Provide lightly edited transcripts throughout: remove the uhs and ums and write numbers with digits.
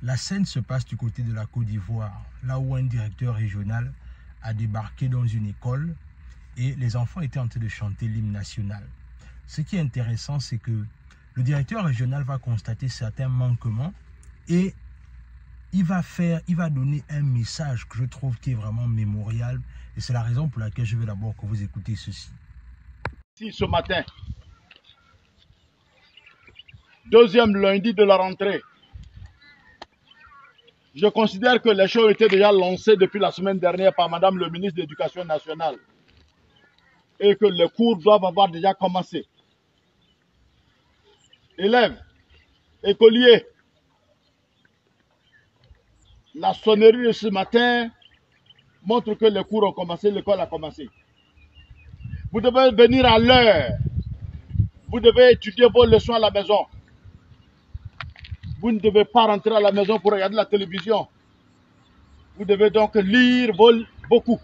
La scène se passe du côté de la Côte d'Ivoire, là où un directeur régional a débarqué dans une école et les enfants étaient en train de chanter l'hymne national. Ce qui est intéressant, c'est que le directeur régional va constater certains manquements et il va donner un message que je trouve qui est vraiment mémorial. Et c'est la raison pour laquelle je veux d'abord que vous écoutez ceci. Si ce matin, deuxième lundi de la rentrée, je considère que les choses étaient déjà lancées depuis la semaine dernière par Madame le ministre de l'Éducation nationale et que les cours doivent avoir déjà commencé. Élèves, écoliers, la sonnerie de ce matin montre que les cours ont commencé, l'école a commencé. Vous devez venir à l'heure. Vous devez étudier vos leçons à la maison. Vous ne devez pas rentrer à la maison pour regarder la télévision. Vous devez donc lire beaucoup,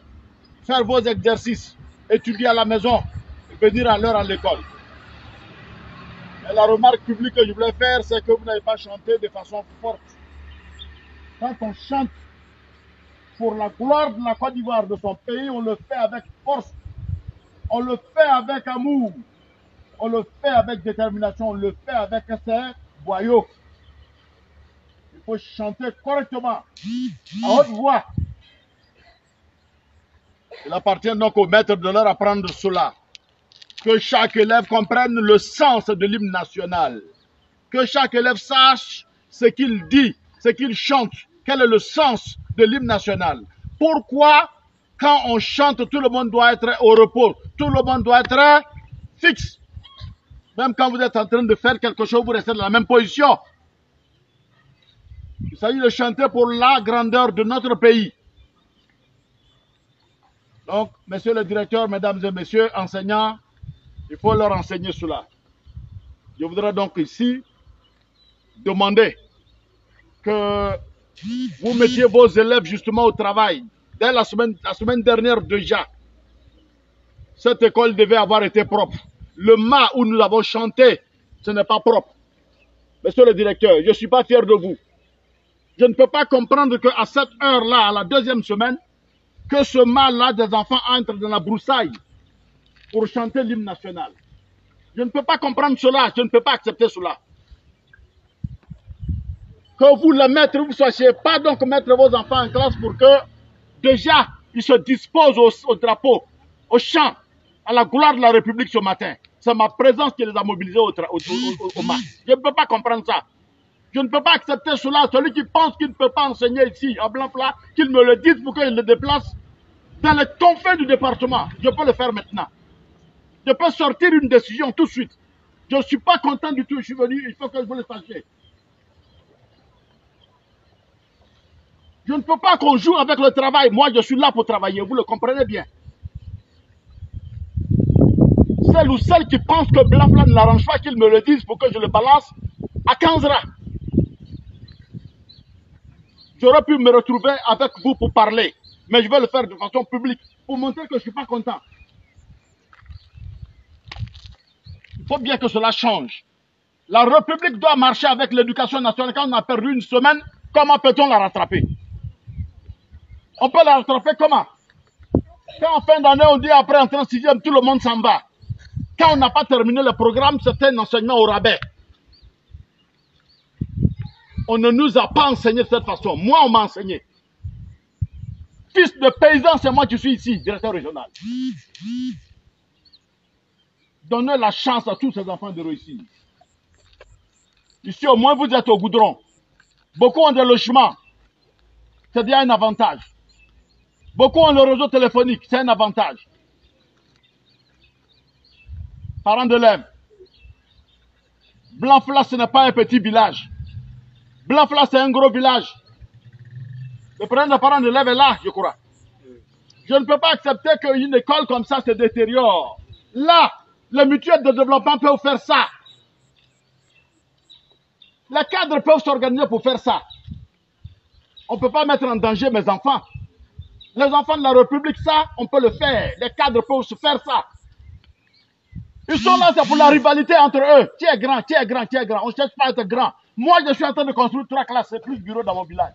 faire vos exercices, étudier à la maison, et venir à l'heure à l'école. Et la remarque publique que je voulais faire, c'est que vous n'avez pas chanté de façon forte. Quand on chante pour la gloire de la Côte d'Ivoire, de son pays, on le fait avec force. On le fait avec amour. On le fait avec détermination. On le fait avec ses boyaux. Il faut chanter correctement, à haute voix. Il appartient donc au maître de leur apprendre cela. Que chaque élève comprenne le sens de l'hymne national. Que chaque élève sache ce qu'il dit, ce qu'il chante. Quel est le sens de l'hymne national? Pourquoi, quand on chante, tout le monde doit être au repos? Tout le monde doit être fixe. Même quand vous êtes en train de faire quelque chose, vous restez dans la même position. Il s'agit de chanter pour la grandeur de notre pays. Donc, monsieur le directeur, mesdames et messieurs, enseignants, il faut leur enseigner cela. Je voudrais donc ici demander que vous mettiez vos élèves justement au travail. Dès la semaine dernière déjà, cette école devait avoir été propre. Le mât où nous avons chanté, ce n'est pas propre. Monsieur le directeur, je ne suis pas fier de vous. Je ne peux pas comprendre qu'à cette heure-là, à la deuxième semaine, que ce mât-là des enfants entrent dans la broussaille pour chanter l'hymne national. Je ne peux pas comprendre cela, je ne peux pas accepter cela. Que vous, le maître, vous ne soyez pas donc mettre vos enfants en classe pour que déjà ils se disposent au drapeau, au chant, à la gloire de la République ce matin. C'est ma présence qui les a mobilisés au mât. Je ne peux pas comprendre ça. Je ne peux pas accepter cela. Celui qui pense qu'il ne peut pas enseigner ici, en blanc-plat, qu'il me le dise pour qu'il le déplace dans les confins du département. Je peux le faire maintenant. Je peux sortir une décision tout de suite. Je ne suis pas content du tout. Je suis venu, il faut que vous le sachiez. Je ne peux pas qu'on joue avec le travail. Moi, je suis là pour travailler. Vous le comprenez bien. Celle ou celle qui pense que Blafla ne l'arrange pas, qu'il me le dise pour que je le balance à 15 rats. J'aurais pu me retrouver avec vous pour parler. Mais je vais le faire de façon publique pour montrer que je ne suis pas content. Il faut bien que cela change. La République doit marcher avec l'éducation nationale. Quand on a perdu une semaine, comment peut-on la rattraper? On peut la rattraper comment? Quand en fin d'année, on dit après entrer en sixième, tout le monde s'en va. Quand on n'a pas terminé le programme, c'est un enseignement au rabais. On ne nous a pas enseigné de cette façon. Moi, on m'a enseigné. Fils de paysan, c'est moi qui suis ici, directeur régional. Donnez la chance à tous ces enfants de réussir. Ici, au moins, vous êtes au goudron. Beaucoup ont des logements. C'est déjà un avantage. Beaucoup ont le réseau téléphonique. C'est un avantage. Parents d'élèves. Blanfla, ce n'est pas un petit village. Blanfla, c'est un gros village. Le problème des parents d'élèves est là, je crois. Je ne peux pas accepter qu'une école comme ça se détériore. Là, les mutuelles de développement peuvent faire ça. Les cadres peuvent s'organiser pour faire ça. On ne peut pas mettre en danger mes enfants. Les enfants de la République, ça, on peut le faire. Les cadres peuvent se faire ça. Ils sont là, c'est pour la rivalité entre eux. Qui est grand, qui est grand, qui est grand. On ne cherche pas à être grand. Moi, je suis en train de construire 3 classes et plus de bureaux dans mon village.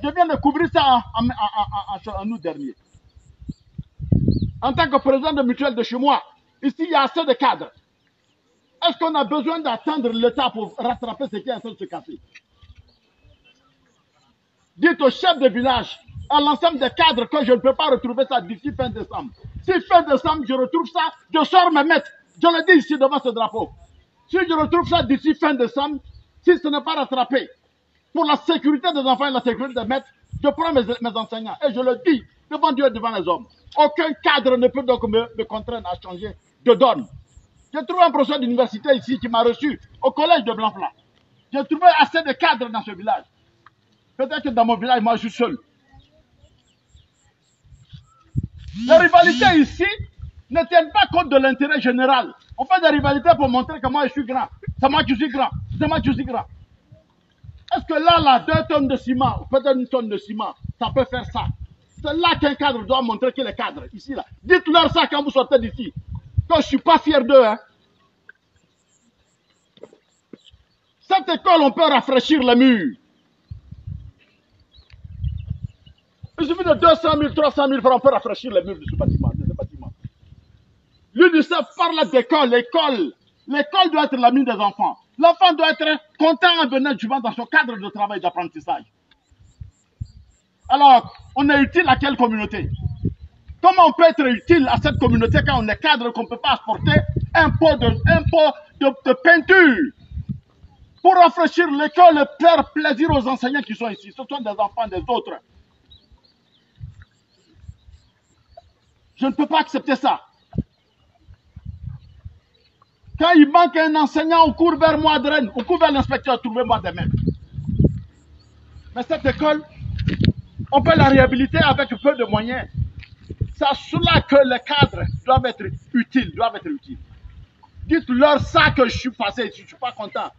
Je viens de couvrir ça en août dernier. En tant que président de mutuelle de chez moi, ici, il y a assez de cadres. Est-ce qu'on a besoin d'attendre l'État pour rattraper ce qui est en train de se casser? Dites au chef de village, à l'ensemble des cadres, que je ne peux pas retrouver ça d'ici fin décembre. Si fin décembre, je retrouve ça, je sors me mettre. Je le dis ici devant ce drapeau. Si je retrouve ça d'ici fin décembre, si ce n'est pas rattrapé, pour la sécurité des enfants et la sécurité des maîtres, je prends mes enseignants. Et je le dis devant Dieu et devant les hommes. Aucun cadre ne peut donc me contraindre à changer de donne. J'ai trouvé un professeur d'université ici qui m'a reçu au collège de Blanc-Plat. J'ai trouvé assez de cadres dans ce village. Peut-être que dans mon village, moi, je suis seul. Les rivalités ici ne tiennent pas compte de l'intérêt général. On fait des rivalités pour montrer que moi, je suis grand. C'est moi qui suis grand. C'est moi qui suis grand. Est-ce que là, 2 tonnes de ciment, ou peut-être 1 tonne de ciment, ça peut faire ça? C'est là qu'un cadre doit montrer qu'il est cadre, ici, là. Dites-leur ça quand vous sortez d'ici. Que je ne suis pas fier d'eux, hein. Cette école, on peut rafraîchir les murs. Il suffit de 200 000, 300 000 francs, on peut rafraîchir les murs de ce bâtiment. L'UNICEF parle d'école, l'école. L'école doit être l'ami des enfants. L'enfant doit être content en venant souvent dans son cadre de travail d'apprentissage. Alors, on est utile à quelle communauté? Comment on peut être utile à cette communauté quand on est cadre, qu'on ne peut pas apporter un pot de peinture pour rafraîchir l'école et faire plaisir aux enseignants qui sont ici? Ce sont des enfants des autres. Je ne peux pas accepter ça. Quand il manque un enseignant, on court vers moi de Rennes, on court vers l'inspecteur, trouvez-moi des mêmes. Mais cette école, on peut la réhabiliter avec peu de moyens. C'est à cela que les cadres doivent être utiles, Dites-leur ça que je suis passé ici, je ne suis pas content.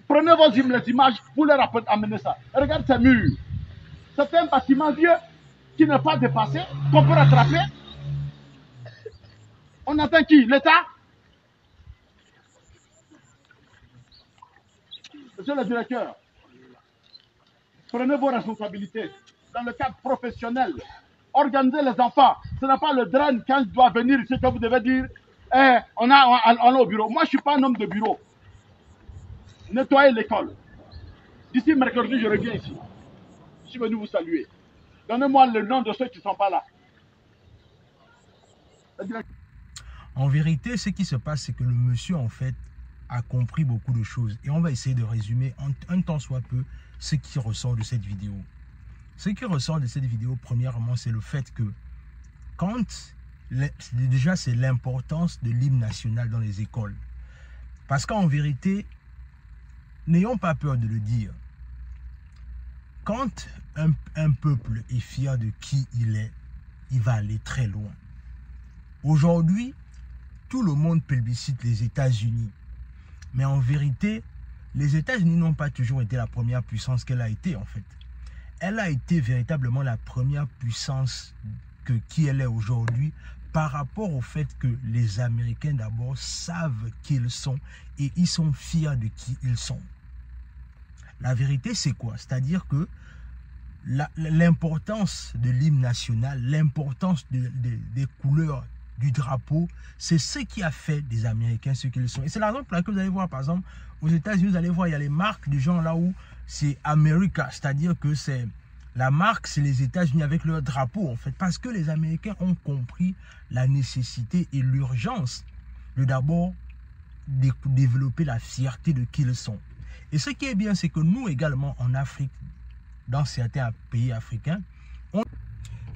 Prenez les images, vous leur amenez ça. Regarde ces murs. C'est un bâtiment vieux qui n'est pas dépassé, qu'on peut rattraper. On attend qui? L'État? Monsieur le directeur, prenez vos responsabilités dans le cadre professionnel. Organisez les enfants. Ce n'est pas le drain quand il doit venir ici que vous devez dire on est au bureau. Moi, je ne suis pas un homme de bureau. Nettoyez l'école. D'ici mercredi, je reviens ici. Je suis venu vous saluer. Donnez-moi le nom de ceux qui ne sont pas là. En vérité, ce qui se passe, c'est que le monsieur, en fait, a compris beaucoup de choses. Et on va essayer de résumer un tant soit peu ce qui ressort de cette vidéo. Ce qui ressort de cette vidéo, premièrement, c'est le fait que déjà, c'est l'importance de l'hymne national dans les écoles. Parce qu'en vérité, n'ayons pas peur de le dire. Quand un peuple est fier de qui il est, il va aller très loin. Aujourd'hui, tout le monde plébiscite les États-Unis. Mais en vérité, les États-Unis n'ont pas toujours été la première puissance qu'elle a été, en fait. Elle a été véritablement la première puissance qui elle est aujourd'hui par rapport au fait que les Américains, d'abord, savent qui ils sont et ils sont fiers de qui ils sont. La vérité, c'est quoi? C'est-à-dire que l'importance de l'hymne national, l'importance des couleurs du drapeau, c'est ce qui a fait des Américains ce qu'ils sont. Et c'est la raison pour laquelle vous allez voir, par exemple, aux États-Unis, vous allez voir, il y a les marques du genre là où c'est America, c'est-à-dire que c'est la marque, c'est les États-Unis avec leur drapeau, en fait, parce que les Américains ont compris la nécessité et l'urgence de d'abord développer la fierté de qui ils sont. Et ce qui est bien, c'est que nous également, en Afrique, dans certains pays africains,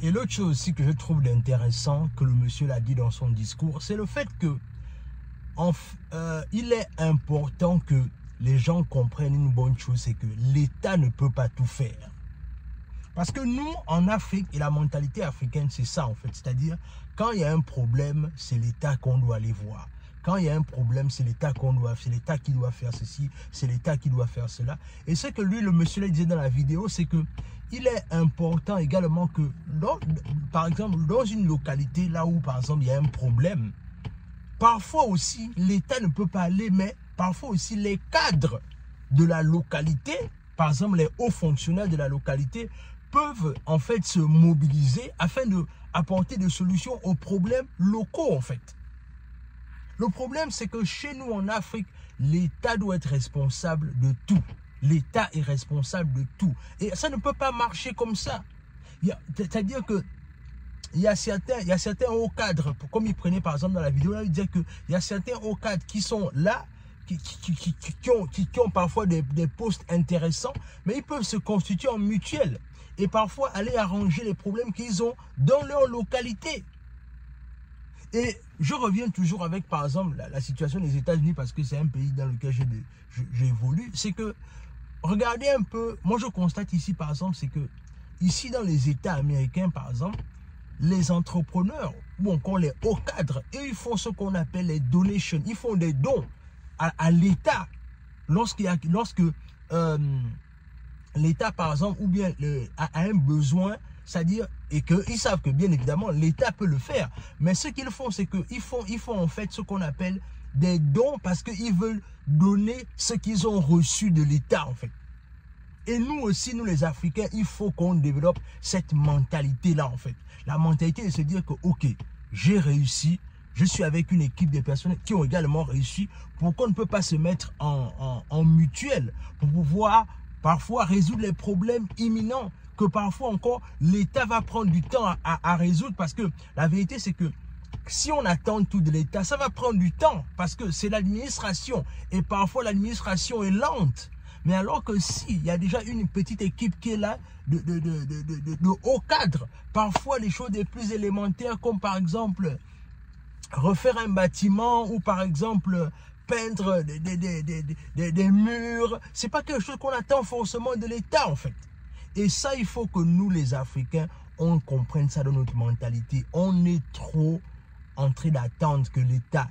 Et l'autre chose aussi que je trouve intéressant, que le monsieur l'a dit dans son discours, c'est le fait que il est important que les gens comprennent une bonne chose, c'est que l'État ne peut pas tout faire. Parce que nous, en Afrique, et la mentalité africaine, c'est ça en fait. C'est-à-dire, quand il y a un problème, c'est l'État qu'on doit aller voir. Quand il y a un problème, c'est l'État c'est l'État qui doit faire ceci, c'est l'État qui doit faire cela. Et ce que lui, le monsieur, le disait dans la vidéo, c'est que il est important également que, par exemple, dans une localité, là où, par exemple, il y a un problème, parfois aussi, l'État ne peut pas aller, mais parfois aussi, les cadres de la localité, par exemple les hauts fonctionnaires de la localité, peuvent en fait se mobiliser afin d'apporter des solutions aux problèmes locaux en fait. Le problème, c'est que chez nous en Afrique, l'État doit être responsable de tout. L'État est responsable de tout. Et ça ne peut pas marcher comme ça. C'est-à-dire que il y a certains hauts cadres, comme il prenait par exemple dans la vidéo, là, il disait qu'il y a certains hauts cadres qui sont là, qui ont parfois des postes intéressants, mais ils peuvent se constituer en mutuelle et parfois aller arranger les problèmes qu'ils ont dans leur localité. Et je reviens toujours avec, par exemple, la situation des États-Unis, parce que c'est un pays dans lequel j'évolue. C'est que, regardez un peu, moi je constate ici, par exemple, c'est que, ici dans les États américains, par exemple, les entrepreneurs, ou encore les hauts cadres, et ils font ce qu'on appelle les donations, ils font des dons à l'État. Lorsque l'État, par exemple, ou bien a un besoin, c'est-à-dire, et qu'ils savent que bien évidemment l'État peut le faire, mais ce qu'ils font, c'est qu'ils font en fait ce qu'on appelle des dons parce qu'ils veulent donner ce qu'ils ont reçu de l'État en fait. Et nous aussi, nous les Africains, il faut qu'on développe cette mentalité-là en fait. La mentalité de se dire que ok, j'ai réussi, je suis avec une équipe de personnes qui ont également réussi, pourquoi on ne peut pas se mettre en mutuelle pour pouvoir parfois résoudre les problèmes imminents que parfois encore l'État va prendre du temps à résoudre, parce que la vérité c'est que si on attend tout de l'État, ça va prendre du temps parce que c'est l'administration et parfois l'administration est lente. Mais alors que s'il y a déjà une petite équipe qui est là de haut cadre, parfois les choses les plus élémentaires comme par exemple refaire un bâtiment ou par exemple peindre des murs, c'est pas quelque chose qu'on attend forcément de l'État en fait. Et ça, il faut que nous, les Africains, on comprenne ça dans notre mentalité. On est trop en train d'attendre que l'État,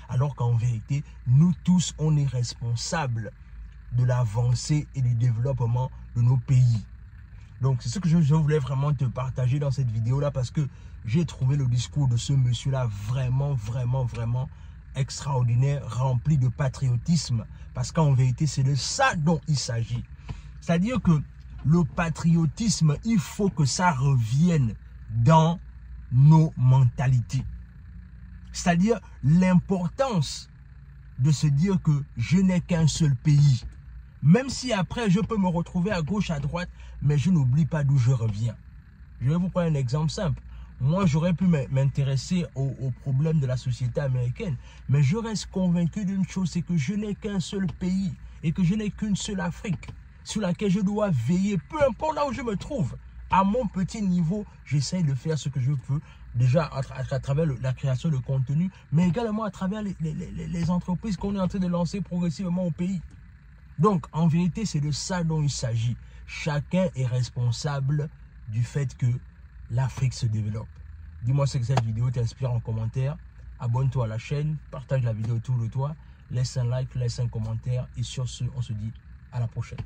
alors qu'en vérité, nous tous, on est responsables de l'avancée et du développement de nos pays. Donc, c'est ce que je voulais vraiment te partager dans cette vidéo-là, parce que j'ai trouvé le discours de ce monsieur-là vraiment extraordinaire, rempli de patriotisme, parce qu'en vérité, c'est de ça dont il s'agit. C'est-à-dire que le patriotisme, il faut que ça revienne dans nos mentalités. C'est-à-dire l'importance de se dire que je n'ai qu'un seul pays. Même si après, je peux me retrouver à gauche, à droite, mais je n'oublie pas d'où je reviens. Je vais vous prendre un exemple simple. Moi, j'aurais pu m'intéresser aux problèmes de la société américaine, mais je reste convaincu d'une chose, c'est que je n'ai qu'un seul pays et que je n'ai qu'une seule Afrique sur laquelle je dois veiller, peu importe là où je me trouve. À mon petit niveau, j'essaye de faire ce que je peux, déjà à travers la création de contenu, mais également à travers les entreprises qu'on est en train de lancer progressivement au pays. Donc, en vérité, c'est de ça dont il s'agit. Chacun est responsable du fait que l'Afrique se développe. Dis-moi ce que cette vidéo t'inspire en commentaire. Abonne-toi à la chaîne, partage la vidéo autour de toi, laisse un like, laisse un commentaire, et sur ce, on se dit à la prochaine.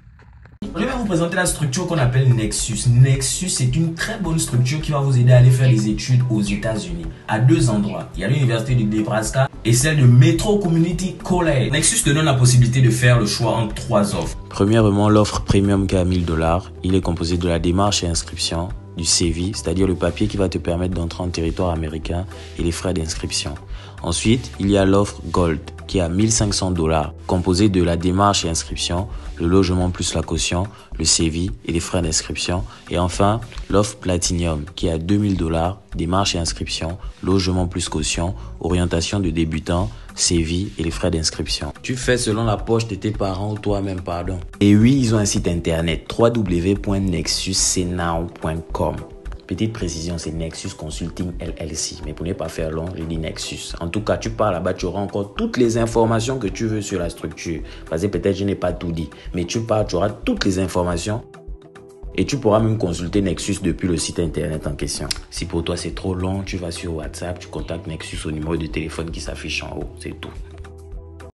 Je vais vous présenter la structure qu'on appelle Nexus. Nexus, c'est une très bonne structure qui va vous aider à aller faire les études aux États-Unis. À deux endroits. Il y a l'université du Nebraska et celle de Metro Community College. Nexus te donne la possibilité de faire le choix entre trois offres. Premièrement, l'offre premium qui est à 1000 $. Il est composé de la démarche et inscription, du CV, c'est-à-dire le papier qui va te permettre d'entrer en territoire américain, et les frais d'inscription. Ensuite, il y a l'offre Gold qui est à 1500 $, composée de la démarche et inscription, le logement plus la caution, le CV et les frais d'inscription. Et enfin, l'offre Platinum qui est à 2000 $, démarche et inscription, logement plus caution, orientation de débutant, CV et les frais d'inscription. Tu fais selon la poche de tes parents ou toi-même, pardon. Et oui, ils ont un site internet www.nexuscnow.com. Petite précision, c'est Nexus Consulting LLC. Mais pour ne pas faire long, je dis Nexus. En tout cas, tu pars là-bas, tu auras encore toutes les informations que tu veux sur la structure. Parce que peut-être je n'ai pas tout dit. Mais tu pars, tu auras toutes les informations. Et tu pourras même consulter Nexus depuis le site internet en question. Si pour toi c'est trop long, tu vas sur WhatsApp, tu contactes Nexus au numéro de téléphone qui s'affiche en haut. C'est tout.